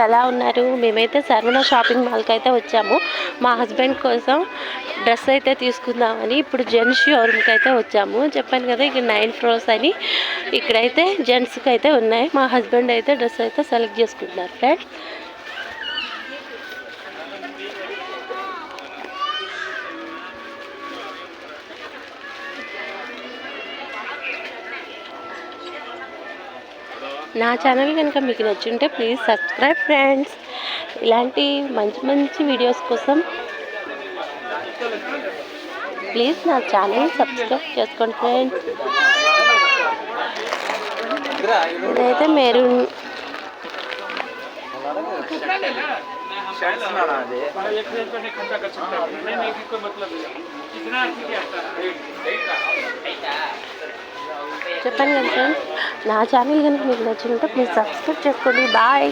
ఎలా ఉన్నారు? మేమైతే సర్వన షాపింగ్ మాల్కి అయితే వచ్చాము. మా హస్బెండ్ కోసం డ్రెస్ అయితే తీసుకుందామని ఇప్పుడు జెంట్స్ షోరూమ్కి అయితే వచ్చాము. చెప్పాను కదా ఇక్కడ 9 ఫ్లోర్స్ అని. ఇక్కడైతే జెంట్స్కి అయితే ఉన్నాయి. మా హస్బెండ్ అయితే డ్రెస్ అయితే సెలెక్ట్ చేసుకుంటున్నారు ఫ్రెండ్స్. నా ఛానల్ కనుక మీకు నచ్చుంటే ప్లీజ్ సబ్స్క్రైబ్ ఫ్రెండ్స్. ఇలాంటి మంచి మంచి వీడియోస్ కోసం ప్లీజ్ నా ఛానల్ సబ్స్క్రైబ్ చేసుకోండి ఫ్రెండ్స్. ఇదైతే మెరూన్ చెప్పండి కదా ఫ్రెండ్స్. నా ఛానల్ కనుక మీకు నచ్చినట్టు ప్లీజ్ సబ్స్క్రైబ్ చేసుకోండి. బాయ్.